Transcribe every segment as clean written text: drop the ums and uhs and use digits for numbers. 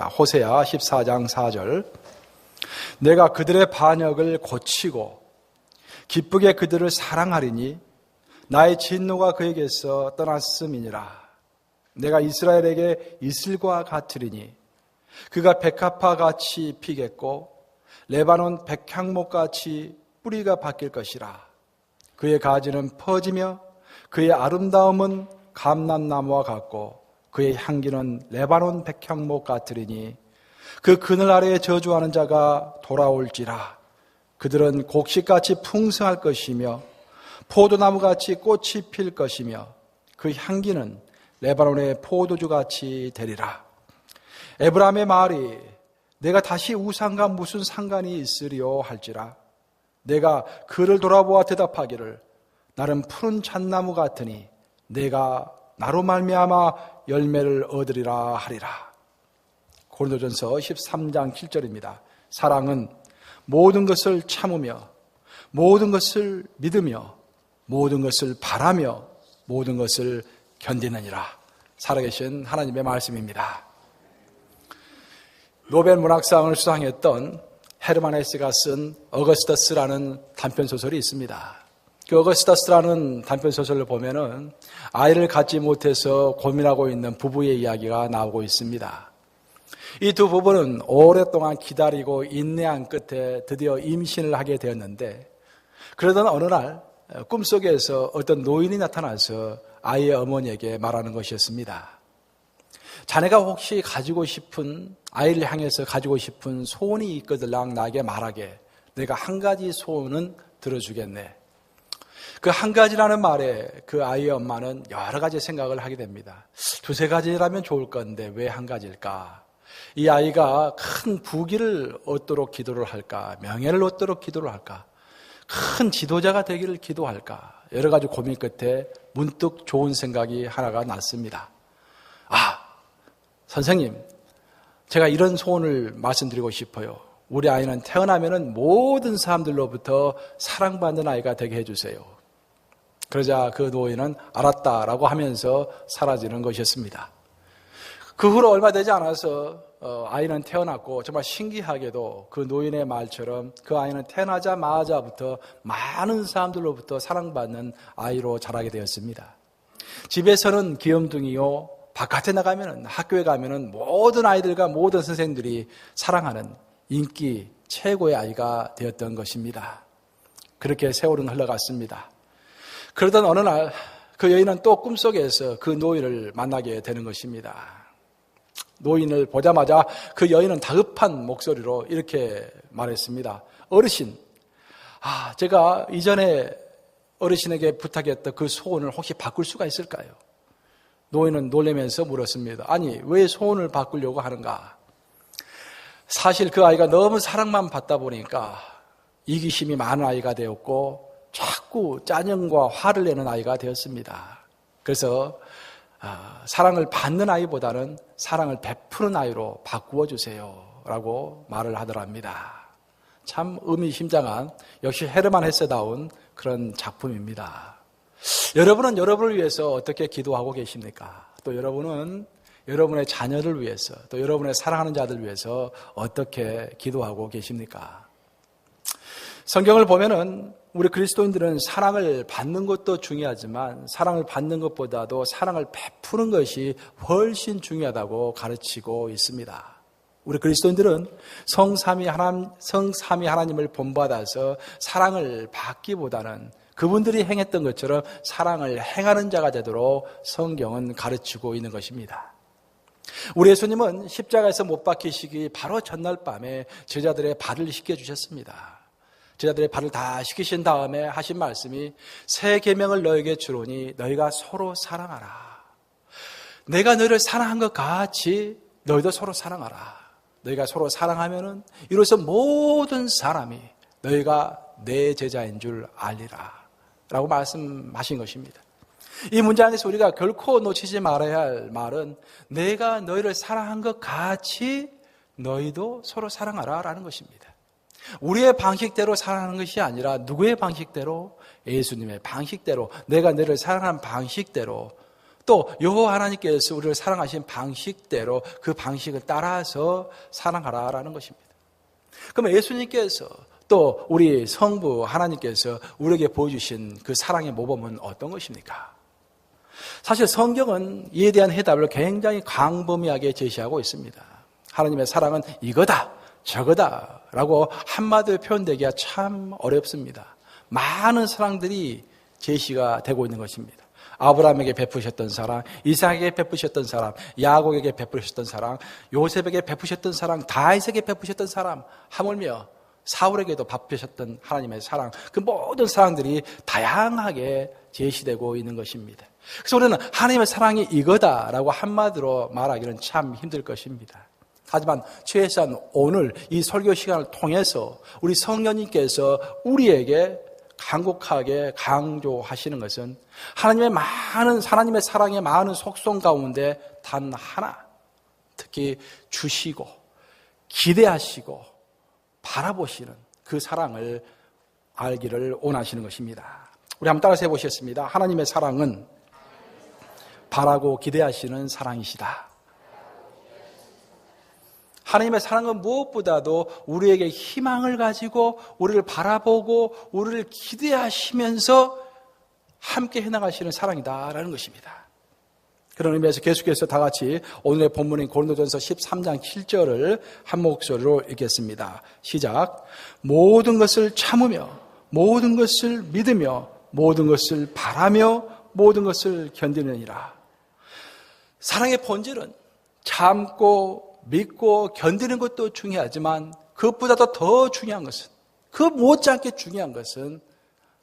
호세아 14장 4절. 내가 그들의 반역을 고치고 기쁘게 그들을 사랑하리니 나의 진노가 그에게서 떠났음이니라. 내가 이스라엘에게 이슬과 같으리니 그가 백합화 같이 피겠고 레바논 백향목 같이 뿌리가 바뀔 것이라. 그의 가지는 퍼지며 그의 아름다움은 감람나무와 같고 그의 향기는 레바논 백향목 같으리니 그 그늘 아래에 저주하는 자가 돌아올지라. 그들은 곡식같이 풍성할 것이며 포도나무같이 꽃이 필 것이며 그 향기는 레바논의 포도주같이 되리라. 에브라임의 말이 내가 다시 우상과 무슨 상관이 있으리요 할지라. 내가 그를 돌아보아 대답하기를 나는 푸른 잣나무 같으니 내가 나로 말미암아 열매를 얻으리라 하리라. 고린도전서 13장 7절입니다. 사랑은 모든 것을 참으며 모든 것을 믿으며 모든 것을 바라며 모든 것을 견디느니라. 살아계신 하나님의 말씀입니다. 노벨 문학상을 수상했던 헤르만 헤세가 쓴 어거스터스라는 단편소설이 있습니다. 그 어거스터스라는 단편소설을 보면은 아이를 갖지 못해서 고민하고 있는 부부의 이야기가 나오고 있습니다. 이 두 부부는 오랫동안 기다리고 인내한 끝에 드디어 임신을 하게 되었는데, 그러던 어느 날 꿈속에서 어떤 노인이 나타나서 아이의 어머니에게 말하는 것이었습니다. 자네가 혹시 가지고 싶은, 아이를 향해서 가지고 싶은 소원이 있거들랑 나에게 말하게. 내가 한 가지 소원은 들어주겠네. 그 한 가지라는 말에 그 아이의 엄마는 여러 가지 생각을 하게 됩니다. 두세 가지라면 좋을 건데 왜 한 가지일까? 이 아이가 큰 부귀를 얻도록 기도를 할까? 명예를 얻도록 기도를 할까? 큰 지도자가 되기를 기도할까? 여러 가지 고민 끝에 문득 좋은 생각이 하나가 났습니다. 선생님, 제가 이런 소원을 말씀드리고 싶어요. 우리 아이는 태어나면은 모든 사람들로부터 사랑받는 아이가 되게 해주세요. 그러자 그 노인은 알았다라고 하면서 사라지는 것이었습니다. 그 후로 얼마 되지 않아서 아이는 태어났고, 정말 신기하게도 그 노인의 말처럼 그 아이는 태어나자마자부터 많은 사람들로부터 사랑받는 아이로 자라게 되었습니다. 집에서는 귀염둥이요, 바깥에 나가면은, 학교에 가면은 모든 아이들과 모든 선생님들이 사랑하는 인기 최고의 아이가 되었던 것입니다. 그렇게 세월은 흘러갔습니다. 그러던 어느 날 그 여인은 또 꿈속에서 그 노인을 만나게 되는 것입니다. 노인을 보자마자 그 여인은 다급한 목소리로 이렇게 말했습니다. 어르신, 제가 이전에 어르신에게 부탁했던 그 소원을 혹시 바꿀 수가 있을까요? 노인은 놀라면서 물었습니다. 아니, 왜 소원을 바꾸려고 하는가? 사실 그 아이가 너무 사랑만 받다 보니까 이기심이 많은 아이가 되었고 자꾸 짜증과 화를 내는 아이가 되었습니다. 그래서 사랑을 받는 아이보다는 사랑을 베푸는 아이로 바꾸어 주세요 라고 말을 하더랍니다. 참 의미심장한, 역시 헤르만 헤세다운 그런 작품입니다. 여러분은 여러분을 위해서 어떻게 기도하고 계십니까? 또 여러분은 여러분의 자녀를 위해서, 또 여러분의 사랑하는 자들 위해서 어떻게 기도하고 계십니까? 성경을 보면은 우리 그리스도인들은 사랑을 받는 것도 중요하지만 사랑을 받는 것보다도 사랑을 베푸는 것이 훨씬 중요하다고 가르치고 있습니다. 우리 그리스도인들은 성삼위 하나님을 본받아서 사랑을 받기보다는 그분들이 행했던 것처럼 사랑을 행하는 자가 되도록 성경은 가르치고 있는 것입니다. 우리 예수님은 십자가에서 못 박히시기 바로 전날 밤에 제자들의 발을 씻겨주셨습니다. 제자들의 발을 다 씻기신 다음에 하신 말씀이 새 계명을 너에게 주노니 너희가 서로 사랑하라. 내가 너희를 사랑한 것 같이 너희도 서로 사랑하라. 너희가 서로 사랑하면은 이로써 모든 사람이 너희가 내 제자인 줄 알리라 라고 말씀하신 것입니다. 이 문장에서 우리가 결코 놓치지 말아야 할 말은 내가 너희를 사랑한 것 같이 너희도 서로 사랑하라 라는 것입니다. 우리의 방식대로 사랑하는 것이 아니라 누구의 방식대로? 예수님의 방식대로, 내가 너희를 사랑하는 방식대로, 또 여호와 하나님께서 우리를 사랑하신 방식대로 그 방식을 따라서 사랑하라라는 것입니다. 그러면 예수님께서 또 우리 성부 하나님께서 우리에게 보여주신 그 사랑의 모범은 어떤 것입니까? 사실 성경은 이에 대한 해답을 굉장히 광범위하게 제시하고 있습니다. 하나님의 사랑은 이거다, 저거다 라고 한마디로 표현되기가 참 어렵습니다. 많은 사랑들이 제시가 되고 있는 것입니다. 아브라함에게 베푸셨던 사랑, 이삭에게 베푸셨던 사랑, 야곱에게 베푸셨던 사랑, 요셉에게 베푸셨던 사랑, 다윗에게 베푸셨던 사랑, 하물며 사울에게도 베푸셨던 하나님의 사랑, 그 모든 사랑들이 다양하게 제시되고 있는 것입니다. 그래서 우리는 하나님의 사랑이 이거다라고 한마디로 말하기는 참 힘들 것입니다. 하지만 최소한 오늘 이 설교 시간을 통해서 우리 성령님께서 우리에게 간곡하게 강조하시는 것은 하나님의 사랑의 많은 속성 가운데 단 하나, 특히 주시고 기대하시고 바라보시는 그 사랑을 알기를 원하시는 것입니다. 우리 한번 따라서 해보시겠습니다. 하나님의 사랑은 바라고 기대하시는 사랑이시다. 하나님의 사랑은 무엇보다도 우리에게 희망을 가지고 우리를 바라보고 우리를 기대하시면서 함께 해나가시는 사랑이다라는 것입니다. 그런 의미에서 계속해서 다 같이 오늘의 본문인 고린도전서 13장 7절을 한 목소리로 읽겠습니다. 시작. 모든 것을 참으며 모든 것을 믿으며 모든 것을 바라며 모든 것을 견디느니라. 사랑의 본질은 참고 믿고 견디는 것도 중요하지만 그것보다도 더 중요한 것은, 그 못지않게 중요한 것은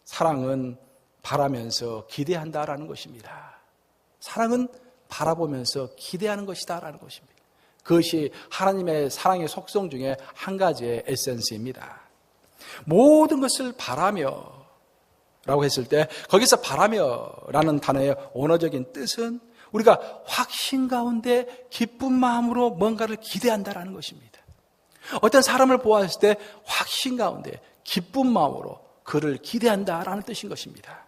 사랑은 바라면서 기대한다라는 것입니다. 사랑은 바라보면서 기대하는 것이다라는 것입니다. 그것이 하나님의 사랑의 속성 중에 한 가지의 에센스입니다. 모든 것을 바라며 라고 했을 때 거기서 바라며 라는 단어의 원어적인 뜻은 우리가 확신 가운데 기쁜 마음으로 뭔가를 기대한다라는 것입니다. 어떤 사람을 보았을 때 확신 가운데 기쁜 마음으로 그를 기대한다라는 뜻인 것입니다.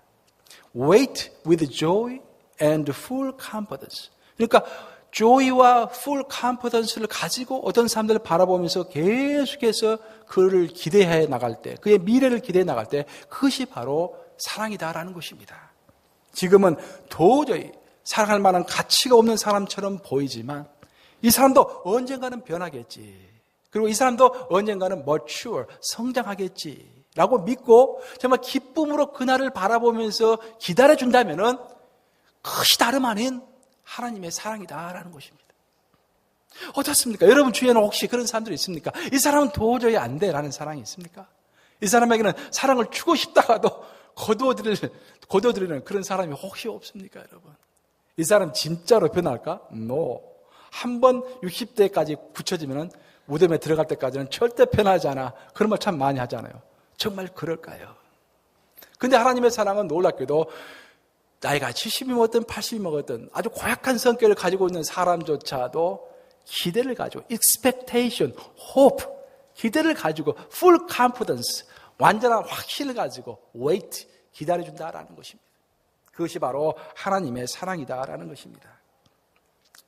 Wait with joy and full confidence. 그러니까 joy와 full confidence를 가지고 어떤 사람들을 바라보면서 계속해서 그를 기대해 나갈 때, 그의 미래를 기대해 나갈 때 그것이 바로 사랑이다라는 것입니다. 지금은 도저히 사랑할 만한 가치가 없는 사람처럼 보이지만 이 사람도 언젠가는 변하겠지. 그리고 이 사람도 언젠가는 mature, 성장하겠지 라고 믿고 정말 기쁨으로 그날을 바라보면서 기다려준다면 그것이 다름 아닌 하나님의 사랑이다라는 것입니다. 어떻습니까? 여러분 주위에는 혹시 그런 사람들이 있습니까? 이 사람은 도저히 안 돼라는 사랑이 있습니까? 이 사람에게는 사랑을 주고 싶다가도 거둬들이는 그런 사람이 혹시 없습니까, 여러분? 이 사람 진짜로 변할까? No. 한번 60대까지 굳혀지면 무덤에 들어갈 때까지는 절대 변하지 않아. 그런 말 참 많이 하잖아요. 정말 그럴까요? 근데 하나님의 사랑은 놀랍게도 나이가 70이 먹었든 80이 먹었든 아주 고약한 성격을 가지고 있는 사람조차도 기대를 가지고 expectation, hope, 기대를 가지고 full confidence, 완전한 확신을 가지고 wait, 기다려준다라는 것입니다. 그것이 바로 하나님의 사랑이다라는 것입니다.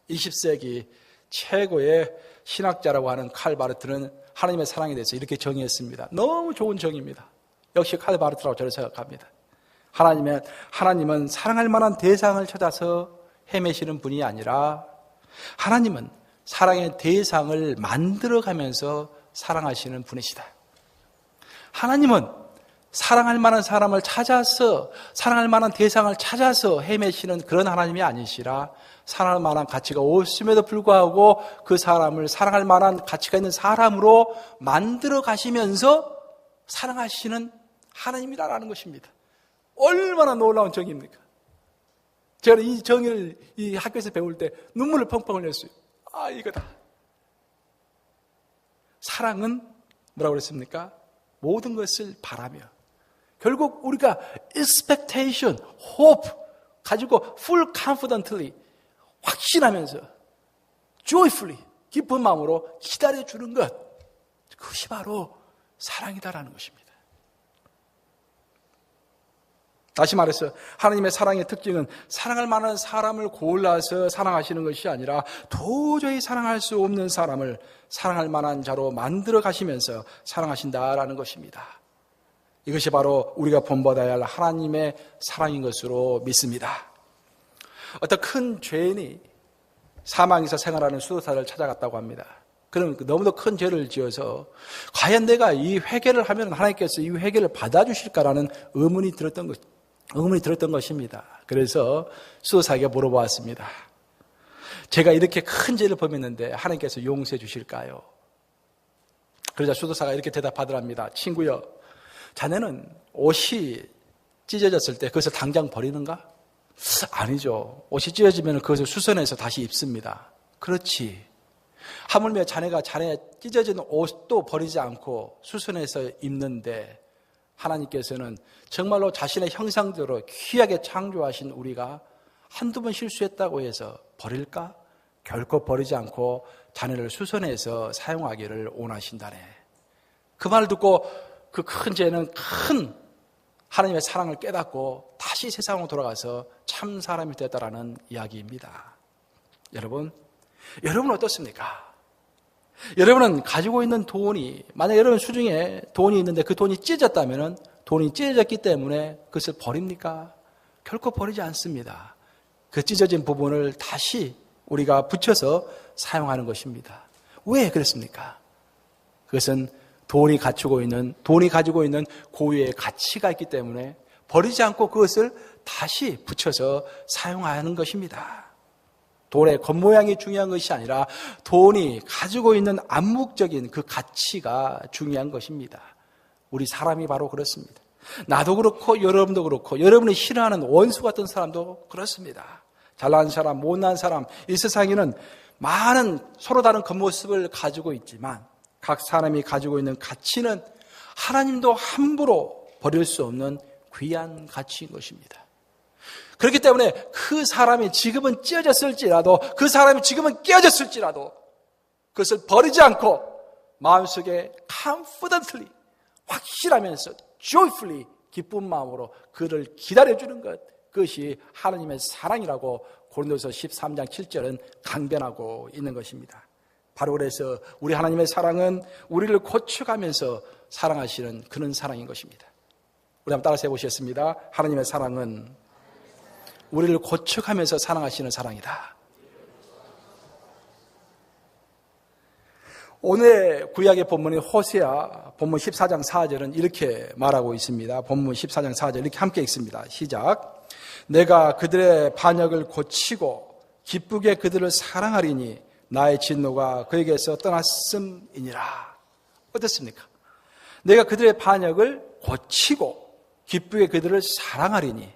20세기 최고의 신학자라고 하는 칼 바르트는 하나님의 사랑에 대해서 이렇게 정의했습니다. 너무 좋은 정의입니다. 역시 칼 바르트라고 저를 생각합니다. 하나님은 사랑할 만한 대상을 찾아서 헤매시는 분이 아니라 하나님은 사랑의 대상을 만들어가면서 사랑하시는 분이시다. 하나님은 사랑할 만한 사람을 찾아서, 사랑할 만한 대상을 찾아서 헤매시는 그런 하나님이 아니시라 사랑할 만한 가치가 없음에도 불구하고 그 사람을 사랑할 만한 가치가 있는 사람으로 만들어 가시면서 사랑하시는 하나님이라는 것입니다. 얼마나 놀라운 정의입니까? 제가 이 정의를 이 학교에서 배울 때 눈물을 펑펑 흘렸어요. 아, 이거다. 사랑은 뭐라고 그랬습니까? 모든 것을 바라며. 결국 우리가 expectation, hope 가지고 full confidently 확신하면서 joyfully 기쁜 마음으로 기다려주는 것, 그것이 바로 사랑이다라는 것입니다. 다시 말해서 하나님의 사랑의 특징은 사랑할 만한 사람을 골라서 사랑하시는 것이 아니라 도저히 사랑할 수 없는 사람을 사랑할 만한 자로 만들어 가시면서 사랑하신다라는 것입니다. 이것이 바로 우리가 본받아야 할 하나님의 사랑인 것으로 믿습니다. 어떤 큰 죄인이 사망에서 생활하는 수도사를 찾아갔다고 합니다. 그럼 너무도 큰 죄를 지어서 과연 내가 이 회개를 하면 하나님께서 이 회개를 받아주실까라는 의문이 들었던 것입니다. 그래서 수도사에게 물어보았습니다. 제가 이렇게 큰 죄를 범했는데 하나님께서 용서해 주실까요? 그러자 수도사가 이렇게 대답하더랍니다. 친구여, 자네는 옷이 찢어졌을 때 그것을 당장 버리는가? 아니죠. 옷이 찢어지면 그것을 수선해서 다시 입습니다. 그렇지. 하물며 자네가 자네 찢어진 옷도 버리지 않고 수선해서 입는데 하나님께서는 정말로 자신의 형상대로 귀하게 창조하신 우리가 한두 번 실수했다고 해서 버릴까? 결코 버리지 않고 자네를 수선해서 사용하기를 원하신다네. 그 말을 듣고 그 큰 죄는 큰 하나님의 사랑을 깨닫고 다시 세상으로 돌아가서 참 사람이 됐다라는 이야기입니다. 여러분은 어떻습니까? 여러분은 가지고 있는 돈이, 만약 여러분 수중에 돈이 있는데 그 돈이 찢어졌다면 돈이 찢어졌기 때문에 그것을 버립니까? 결코 버리지 않습니다. 그 찢어진 부분을 다시 우리가 붙여서 사용하는 것입니다. 왜 그렇습니까? 그것은 돈이 가지고 있는 고유의 가치가 있기 때문에 버리지 않고 그것을 다시 붙여서 사용하는 것입니다. 돈의 겉모양이 중요한 것이 아니라 돈이 가지고 있는 암묵적인 그 가치가 중요한 것입니다. 우리 사람이 바로 그렇습니다. 나도 그렇고 여러분도 그렇고 여러분이 싫어하는 원수 같은 사람도 그렇습니다. 잘난 사람, 못난 사람, 이 세상에는 많은 서로 다른 겉모습을 가지고 있지만 각 사람이 가지고 있는 가치는 하나님도 함부로 버릴 수 없는 귀한 가치인 것입니다. 그렇기 때문에 그 사람이 지금은 찢어졌을지라도 그 사람이 지금은 깨어졌을지라도 그것을 버리지 않고 마음속에 confidently 확실하면서 joyfully 기쁜 마음으로 그를 기다려주는 것, 그것이 하나님의 사랑이라고 고린도서 13장 7절은 강변하고 있는 것입니다. 바로 그래서 우리 하나님의 사랑은 우리를 고쳐가면서 사랑하시는 그런 사랑인 것입니다. 우리 한번 따라서 해보시겠습니다. 하나님의 사랑은 우리를 고쳐가면서 사랑하시는 사랑이다. 오늘 구약의 본문인 호세아 본문 14장 4절은 이렇게 말하고 있습니다. 본문 14장 4절 이렇게 함께 읽습니다. 시작. 내가 그들의 반역을 고치고 기쁘게 그들을 사랑하리니 나의 진노가 그에게서 떠났음이니라. 어떻습니까? 내가 그들의 반역을 고치고 기쁘게 그들을 사랑하리니,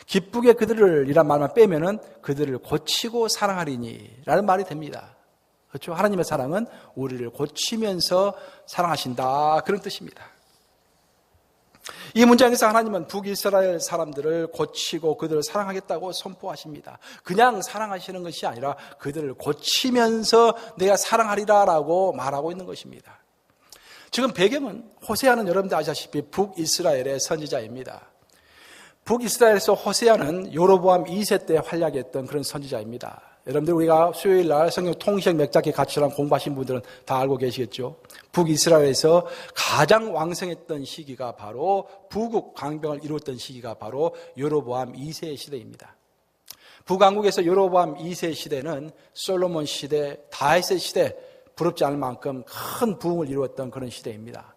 기쁘게 그들을 이란 말만 빼면은 그들을 고치고 사랑하리니 라는 말이 됩니다. 그렇죠? 하나님의 사랑은 우리를 고치면서 사랑하신다, 그런 뜻입니다. 이 문장에서 하나님은 북이스라엘 사람들을 고치고 그들을 사랑하겠다고 선포하십니다. 그냥 사랑하시는 것이 아니라 그들을 고치면서 내가 사랑하리라라고 말하고 있는 것입니다. 지금 배경은 호세아는 여러분들 아시다시피 북이스라엘의 선지자입니다. 북이스라엘에서 호세아는 여로보암 2세 때 활약했던 그런 선지자입니다. 여러분들 우리가 수요일 날 성경 통시형 맥작기 가치랑 공부하신 분들은 다 알고 계시겠죠. 북이스라엘에서 가장 왕성했던 시기가 바로 부국 강병을 이루었던 시기가 바로 여로보암 2세 시대입니다. 북왕국에서 여로보암 2세 시대는 솔로몬 시대, 다윗의 시대, 부럽지 않을 만큼 큰 부흥을 이루었던 그런 시대입니다.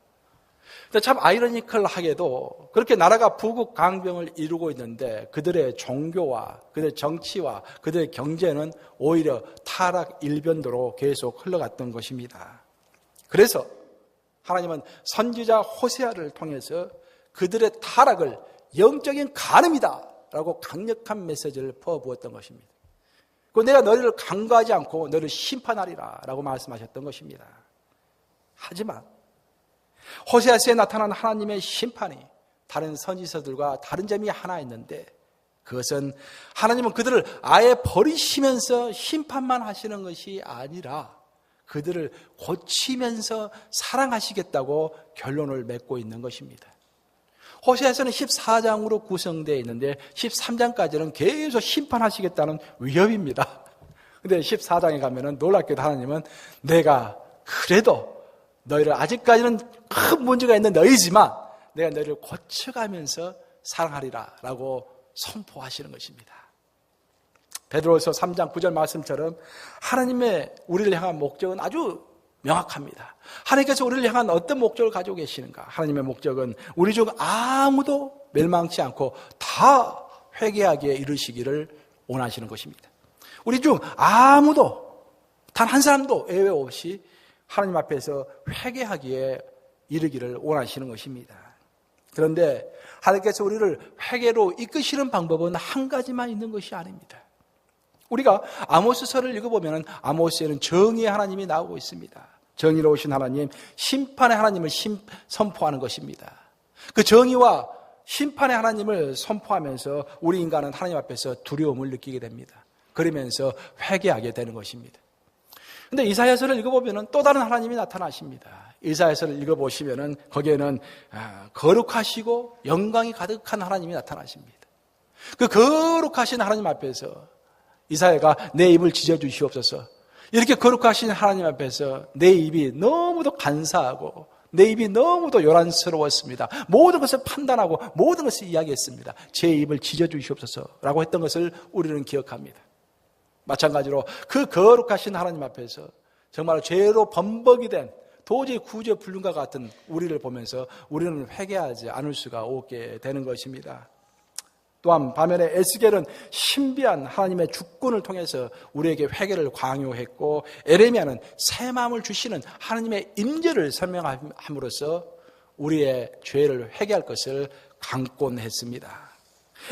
참 아이러니컬하게도 그렇게 나라가 부국 강병을 이루고 있는데 그들의 종교와 그들의 정치와 그들의 경제는 오히려 타락 일변도로 계속 흘러갔던 것입니다. 그래서 하나님은 선지자 호세아를 통해서 그들의 타락을 영적인 간음이다 라고 강력한 메시지를 퍼부었던 것입니다. 그 내가 너희를 간과하지 않고 너희를 심판하리라 라고 말씀하셨던 것입니다. 하지만 호세아서에 나타난 하나님의 심판이 다른 선지서들과 다른 점이 하나 있는데, 그것은 하나님은 그들을 아예 버리시면서 심판만 하시는 것이 아니라 그들을 고치면서 사랑하시겠다고 결론을 맺고 있는 것입니다. 호세아서는 14장으로 구성되어 있는데 13장까지는 계속 심판하시겠다는 위협입니다. 근데 14장에 가면은 놀랍게도 하나님은 내가 그래도 너희를 아직까지는 큰 문제가 있는 너희지만 내가 너희를 고쳐가면서 사랑하리라 라고 선포하시는 것입니다. 베드로서 3장 9절 말씀처럼 하나님의 우리를 향한 목적은 아주 명확합니다. 하나님께서 우리를 향한 어떤 목적을 가지고 계시는가? 하나님의 목적은 우리 중 아무도 멸망치 않고 다 회개하기에 이르시기를 원하시는 것입니다. 우리 중 아무도 단 한 사람도 예외 없이 하나님 앞에서 회개하기에 이르기를 원하시는 것입니다. 그런데 하나님께서 우리를 회개로 이끄시는 방법은 한 가지만 있는 것이 아닙니다. 우리가 아모스서를 읽어보면 아모스에는 정의의 하나님이 나오고 있습니다. 정의로우신 하나님, 심판의 하나님을 선포하는 것입니다. 그 정의와 심판의 하나님을 선포하면서 우리 인간은 하나님 앞에서 두려움을 느끼게 됩니다. 그러면서 회개하게 되는 것입니다. 그런데 이사야서를 읽어보면 또 다른 하나님이 나타나십니다. 이사야서를 읽어보시면 거기에는 거룩하시고 영광이 가득한 하나님이 나타나십니다. 그 거룩하신 하나님 앞에서 이사야가 내 입을 찢어주시옵소서. 이렇게 거룩하신 하나님 앞에서 내 입이 너무도 간사하고 내 입이 너무도 요란스러웠습니다. 모든 것을 판단하고 모든 것을 이야기했습니다. 제 입을 찢어주시옵소서라고 했던 것을 우리는 기억합니다. 마찬가지로 그 거룩하신 하나님 앞에서 정말 죄로 범벅이 된 도저히 구제 불능과 같은 우리를 보면서 우리는 회개하지 않을 수가 없게 되는 것입니다. 또한 반면에 에스겔은 신비한 하나님의 주권을 통해서 우리에게 회개를 강요했고 에레미야는 새 마음을 주시는 하나님의 임재를 설명함으로써 우리의 죄를 회개할 것을 강권했습니다.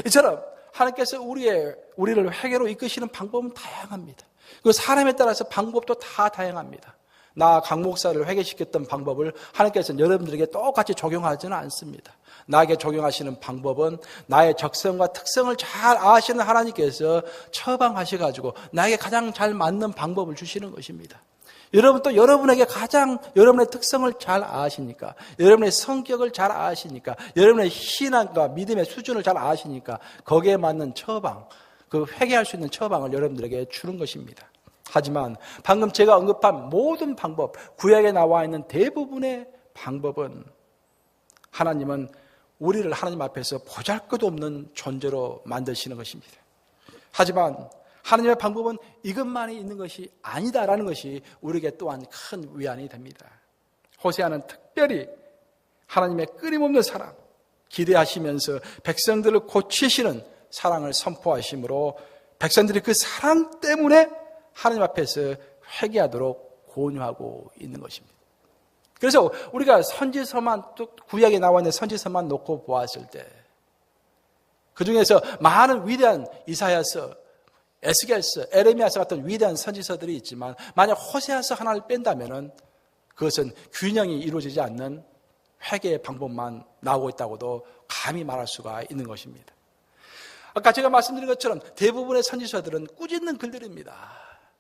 이처럼 하나님께서 우리를 회개로 이끄시는 방법은 다양합니다. 그 사람에 따라서 방법도 다 다양합니다. 나 강 목사를 회개시켰던 방법을 하나님께서는 여러분들에게 똑같이 적용하지는 않습니다. 나에게 적용하시는 방법은 나의 적성과 특성을 잘 아시는 하나님께서 처방하셔가지고 나에게 가장 잘 맞는 방법을 주시는 것입니다. 여러분 또 여러분에게 가장 여러분의 특성을 잘 아시니까, 여러분의 성격을 잘 아시니까, 여러분의 신앙과 믿음의 수준을 잘 아시니까 거기에 맞는 처방, 그 회개할 수 있는 처방을 여러분들에게 주는 것입니다. 하지만 방금 제가 언급한 모든 방법, 구약에 나와 있는 대부분의 방법은 하나님은 우리를 하나님 앞에서 보잘것없는 존재로 만드시는 것입니다. 하지만 하나님의 방법은 이것만이 있는 것이 아니다라는 것이 우리에게 또한 큰 위안이 됩니다. 호세아는 특별히 하나님의 끊임없는 사랑, 기대하시면서 백성들을 고치시는 사랑을 선포하시므로 백성들이 그 사랑 때문에 하나님 앞에서 회개하도록 권유하고 있는 것입니다. 그래서 우리가 선지서만, 구약에 나와 있는 선지서만 놓고 보았을 때 그 중에서 많은 위대한 이사야서, 에스겔서, 에레미야서 같은 위대한 선지서들이 있지만 만약 호세아서 하나를 뺀다면 그것은 균형이 이루어지지 않는 회개의 방법만 나오고 있다고도 감히 말할 수가 있는 것입니다. 아까 제가 말씀드린 것처럼 대부분의 선지서들은 꾸짖는 글들입니다.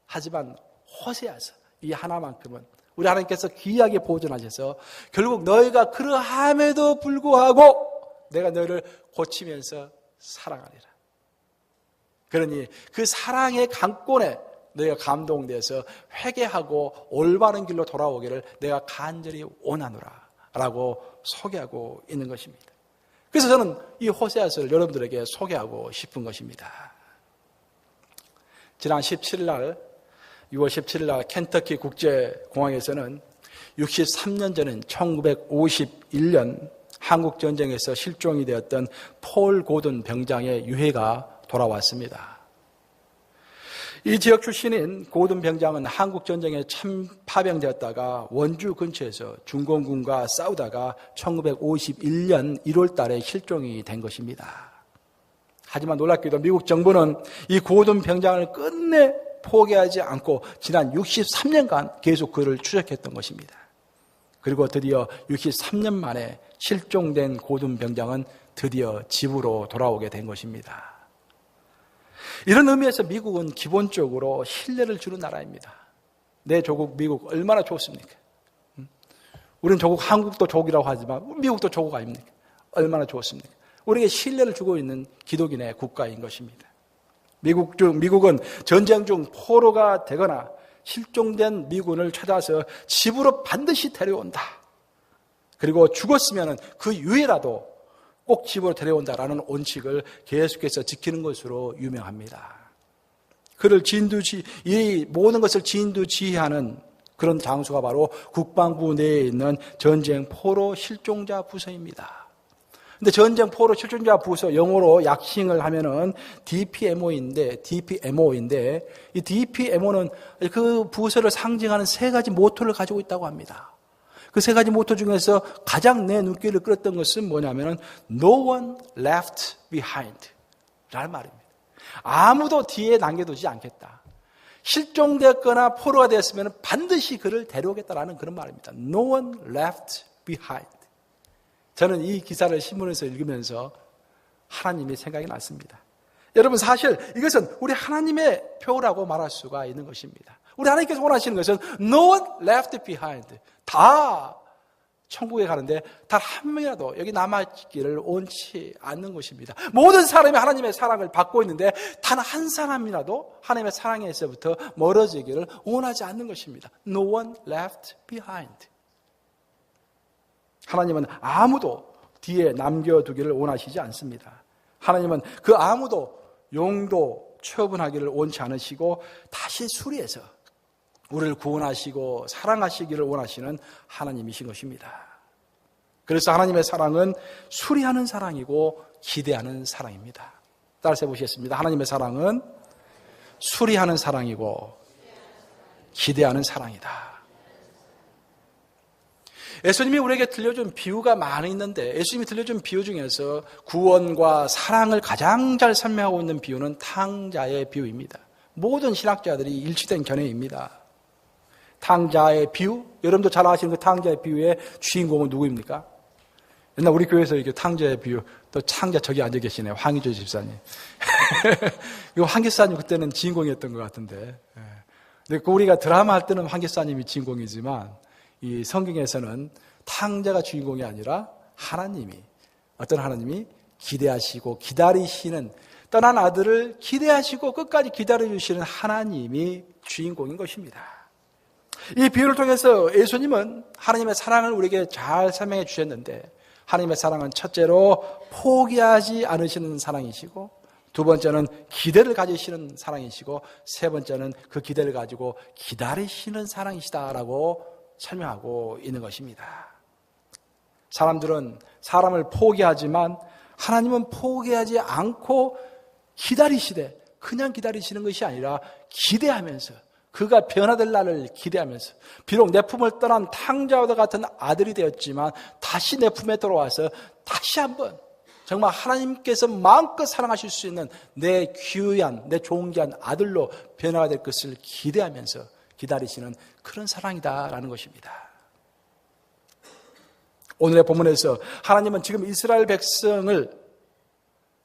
하지만 호세아서 이 하나만큼은 우리 하나님께서 귀하게 보존하셔서 결국 너희가 그러함에도 불구하고 내가 너희를 고치면서 사랑하리라. 그러니 그 사랑의 강권에 너희가 감동돼서 회개하고 올바른 길로 돌아오기를 내가 간절히 원하노라 라고 소개하고 있는 것입니다. 그래서 저는 이 호세아서를 여러분들에게 소개하고 싶은 것입니다. 지난 17일 날 6월 17일 날 켄터키 국제공항에서는 63년 전인 1951년 한국전쟁에서 실종이 되었던 폴 고든 병장의 유해가 돌아왔습니다. 이 지역 출신인 고든 병장은 한국전쟁에 파병되었다가 원주 근처에서 중공군과 싸우다가 1951년 1월 달에 실종이 된 것입니다. 하지만 놀랍게도 미국 정부는 이 고든 병장을 끝내 포기하지 않고 지난 63년간 계속 그를 추적했던 것입니다. 그리고 드디어 63년 만에 실종된 고든 병장은 드디어 집으로 돌아오게 된 것입니다. 이런 의미에서 미국은 기본적으로 신뢰를 주는 나라입니다. 내 조국 미국 얼마나 좋습니까? 우리는 조국 한국도 조국이라고 하지만 미국도 조국 아닙니까? 얼마나 좋습니까? 우리에게 신뢰를 주고 있는 기독인의 국가인 것입니다. 미국은 전쟁 중 포로가 되거나 실종된 미군을 찾아서 집으로 반드시 데려온다. 그리고 죽었으면 그 유해라도 꼭 집으로 데려온다라는 원칙을 계속해서 지키는 것으로 유명합니다. 이 모든 것을 진두지휘하는 그런 장소가 바로 국방부 내에 있는 전쟁 포로 실종자 부서입니다. 근데 전쟁 포로 실종자 부서 영어로 약칭을 하면은 DPMO인데 이 DPMO는 그 부서를 상징하는 세 가지 모토를 가지고 있다고 합니다. 그 세 가지 모토 중에서 가장 내 눈길을 끌었던 것은 뭐냐면은 No one left behind 라는 말입니다. 아무도 뒤에 남겨두지 않겠다. 실종됐거나 포로가 되었으면 반드시 그를 데려오겠다라는 그런 말입니다. No one left behind. 저는 이 기사를 신문에서 읽으면서 하나님이 생각이 났습니다. 여러분 사실 이것은 우리 하나님의 표라고 말할 수가 있는 것입니다. 우리 하나님께서 원하시는 것은 No one left behind. 다 천국에 가는데 단 한 명이라도 여기 남아있기를 원치 않는 것입니다. 모든 사람이 하나님의 사랑을 받고 있는데 단 한 사람이라도 하나님의 사랑에서부터 멀어지기를 원하지 않는 것입니다. No one left behind. 하나님은 아무도 뒤에 남겨두기를 원하시지 않습니다. 하나님은 그 아무도 용도 처분하기를 원치 않으시고 다시 수리해서 우리를 구원하시고 사랑하시기를 원하시는 하나님이신 것입니다. 그래서 하나님의 사랑은 수리하는 사랑이고 기대하는 사랑입니다. 따라서 해보시겠습니다. 하나님의 사랑은 수리하는 사랑이고 기대하는 사랑이다. 예수님이 우리에게 들려준 비유가 많이 있는데 예수님이 들려준 비유 중에서 구원과 사랑을 가장 잘 설명하고 있는 비유는 탕자의 비유입니다. 모든 신학자들이 일치된 견해입니다. 탕자의 비유, 여러분도 잘 아시는 그 탕자의 비유의 주인공은 누구입니까? 옛날 우리 교회에서 이렇게 탕자의 비유, 또 탕자 저기 앉아 계시네요. 황희조 집사님. 이거 황 기사님 그때는 주인공이었던 것 같은데. 근데 우리가 드라마 할 때는 황 기사님이 주인공이지만 이 성경에서는 탕자가 주인공이 아니라 하나님이, 어떤 하나님이 기대하시고 기다리시는, 떠난 아들을 기대하시고 끝까지 기다려주시는 하나님이 주인공인 것입니다. 이 비유를 통해서 예수님은 하나님의 사랑을 우리에게 잘 설명해 주셨는데 하나님의 사랑은 첫째로 포기하지 않으시는 사랑이시고 두 번째는 기대를 가지시는 사랑이시고 세 번째는 그 기대를 가지고 기다리시는 사랑이시다라고 설명하고 있는 것입니다. 사람들은 사람을 포기하지만 하나님은 포기하지 않고 기다리시되 그냥 기다리시는 것이 아니라 기대하면서 그가 변화될 날을 기대하면서 비록 내 품을 떠난 탕자와 같은 아들이 되었지만 다시 내 품에 돌아와서 다시 한번 정말 하나님께서 마음껏 사랑하실 수 있는 내 귀한, 내 존귀한 아들로 변화가 될 것을 기대하면서 기다리시는 그런 사랑이다라는 것입니다. 오늘의 본문에서 하나님은 지금 이스라엘 백성을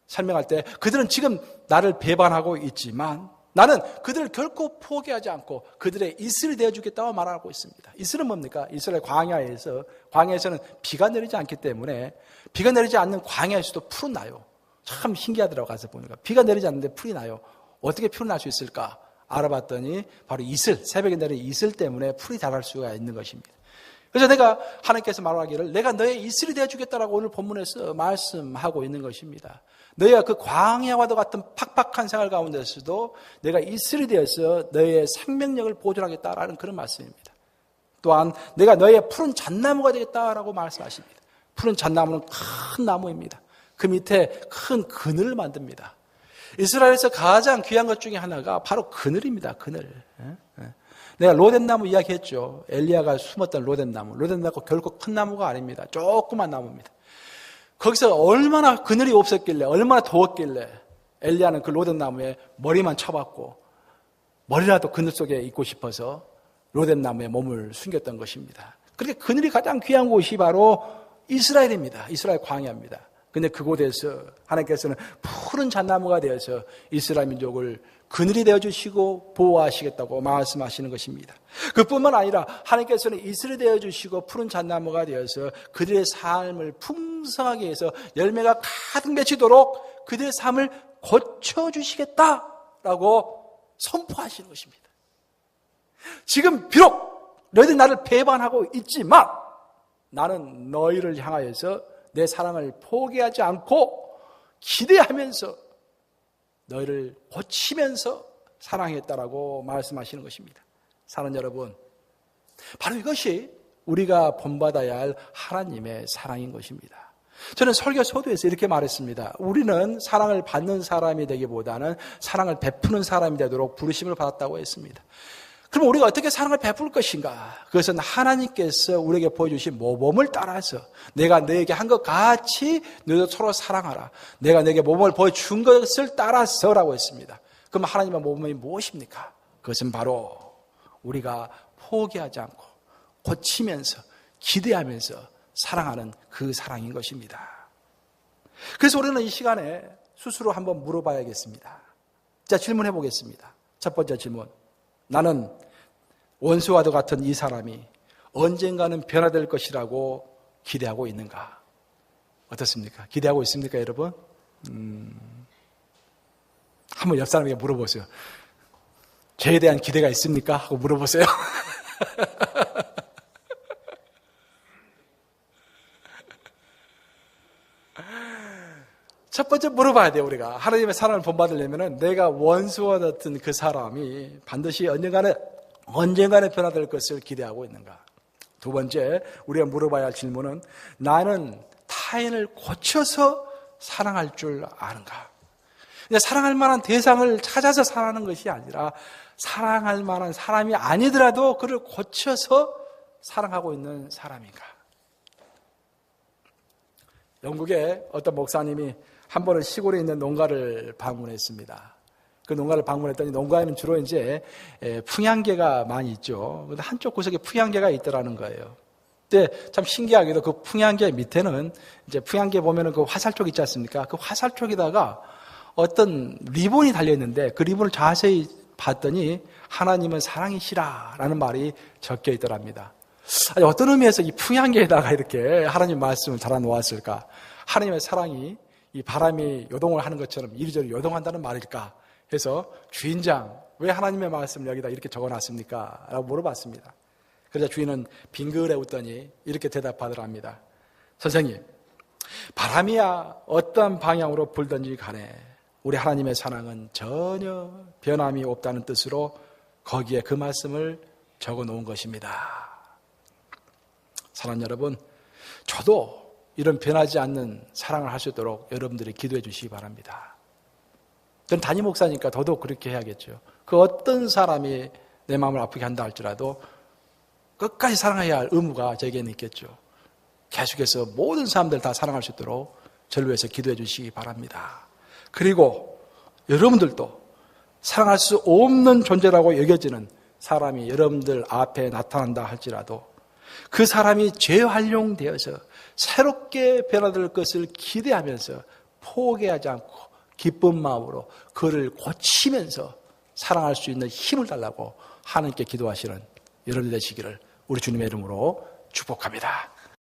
설명할 때 그들은 지금 나를 배반하고 있지만 나는 그들을 결코 포기하지 않고 그들의 이슬이 되어주겠다고 말하고 있습니다. 이슬은 뭡니까? 이스라엘 광야에서는 비가 내리지 않기 때문에 비가 내리지 않는 광야에서도 풀은 나요. 참 신기하더라고요. 가서 보니까 비가 내리지 않는데 풀이 나요. 어떻게 풀이 날 수 있을까? 알아봤더니 바로 이슬, 새벽에 내리는 이슬 때문에 풀이 자랄 수가 있는 것입니다. 그래서 내가 하나님께서 말하기를 내가 너의 이슬이 되어주겠다라고 오늘 본문에서 말씀하고 있는 것입니다. 너희가 그 광야와도 같은 팍팍한 생활 가운데서도 내가 이슬이 되어서 너희의 생명력을 보존하겠다라는 그런 말씀입니다. 또한 내가 너희의 푸른 잣나무가 되겠다라고 말씀하십니다. 푸른 잣나무는 큰 나무입니다. 그 밑에 큰 그늘을 만듭니다. 이스라엘에서 가장 귀한 것 중에 하나가 바로 그늘입니다. 그늘. 내가 로뎀나무 이야기했죠. 엘리야가 숨었던 로뎀나무 결코 큰 나무가 아닙니다. 조그만 나무입니다. 거기서 얼마나 그늘이 없었길래 얼마나 더웠길래 엘리야는 그 로뎀나무에 머리만 쳐박고 머리라도 그늘 속에 있고 싶어서 로뎀나무에 몸을 숨겼던 것입니다. 그렇게 그늘이 가장 귀한 곳이 바로 이스라엘입니다. 이스라엘 광야입니다. 근데 그곳에서 하나님께서는 푸른 잣나무가 되어서 이스라엘 민족을 그늘이 되어주시고 보호하시겠다고 말씀하시는 것입니다. 그뿐만 아니라 하나님께서는 이슬이 되어주시고 푸른 잣나무가 되어서 그들의 삶을 풍성하게 해서 열매가 가득 맺히도록 그들의 삶을 고쳐주시겠다라고 선포하시는 것입니다. 지금 비록 너희들이 나를 배반하고 있지만 나는 너희를 향하여서 내 사랑을 포기하지 않고 기대하면서 너희를 고치면서 사랑했다라고 말씀하시는 것입니다. 사랑하는 여러분, 바로 이것이 우리가 본받아야 할 하나님의 사랑인 것입니다. 저는 설교 서두에서 이렇게 말했습니다. 우리는 사랑을 받는 사람이 되기보다는 사랑을 베푸는 사람이 되도록 부르심을 받았다고 했습니다. 그럼 우리가 어떻게 사랑을 베풀 것인가? 그것은 하나님께서 우리에게 보여주신 모범을 따라서 내가 너에게 한 것 같이 너희도 서로 사랑하라. 내가 너에게 모범을 보여준 것을 따라서라고 했습니다. 그럼 하나님의 모범이 무엇입니까? 그것은 바로 우리가 포기하지 않고 고치면서 기대하면서 사랑하는 그 사랑인 것입니다. 그래서 우리는 이 시간에 스스로 한번 물어봐야겠습니다. 자, 질문해 보겠습니다. 첫 번째 질문. 나는 원수와도 같은 이 사람이 언젠가는 변화될 것이라고 기대하고 있는가? 어떻습니까? 기대하고 있습니까, 여러분? 한번 옆 사람에게 물어보세요. 죄에 대한 기대가 있습니까? 하고 물어보세요. 첫 번째 물어봐야 돼요, 우리가. 하나님의 사랑을 본받으려면 내가 원수와 같은 그 사람이 반드시 언젠가는 변화될 것을 기대하고 있는가. 두 번째, 우리가 물어봐야 할 질문은 나는 타인을 고쳐서 사랑할 줄 아는가. 사랑할 만한 대상을 찾아서 사랑하는 것이 아니라 사랑할 만한 사람이 아니더라도 그를 고쳐서 사랑하고 있는 사람인가. 영국에 어떤 목사님이 한 번은 시골에 있는 농가를 방문했습니다. 그 농가를 방문했더니 농가에는 주로 이제 풍향계가 많이 있죠. 근데 한쪽 구석에 풍향계가 있더라는 거예요. 근데 참 신기하게도 그 풍향계 밑에는 이제 풍향계 보면은 그 화살촉 있지 않습니까? 그 화살촉에다가 어떤 리본이 달려 있는데 그 리본을 자세히 봤더니 하나님은 사랑이시라라는 말이 적혀 있더랍니다. 아니, 어떤 의미에서 이 풍향계에다가 이렇게 하나님 말씀을 달아 놓았을까? 하나님의 사랑이 이 바람이 요동을 하는 것처럼 이리저리 요동한다는 말일까 해서 주인장 왜 하나님의 말씀을 여기다 이렇게 적어놨습니까? 라고 물어봤습니다. 그러자 주인은 빙그레 웃더니 이렇게 대답하더랍니다. 선생님, 바람이야 어떤 방향으로 불든지 간에 우리 하나님의 사랑은 전혀 변함이 없다는 뜻으로 거기에 그 말씀을 적어놓은 것입니다. 사랑하는 여러분, 저도 이런 변하지 않는 사랑을 할 수 있도록 여러분들이 기도해 주시기 바랍니다. 저는 담임 목사니까 더더욱 그렇게 해야겠죠. 그 어떤 사람이 내 마음을 아프게 한다 할지라도 끝까지 사랑해야 할 의무가 저에게는 있겠죠. 계속해서 모든 사람들 다 사랑할 수 있도록 저를 위해서 기도해 주시기 바랍니다. 그리고 여러분들도 사랑할 수 없는 존재라고 여겨지는 사람이 여러분들 앞에 나타난다 할지라도 그 사람이 재활용되어서 새롭게 변화될 것을 기대하면서 포기하지 않고 기쁜 마음으로 그를 고치면서 사랑할 수 있는 힘을 달라고 하나님께 기도하시는 여러분 되시기를 우리 주님의 이름으로 축복합니다.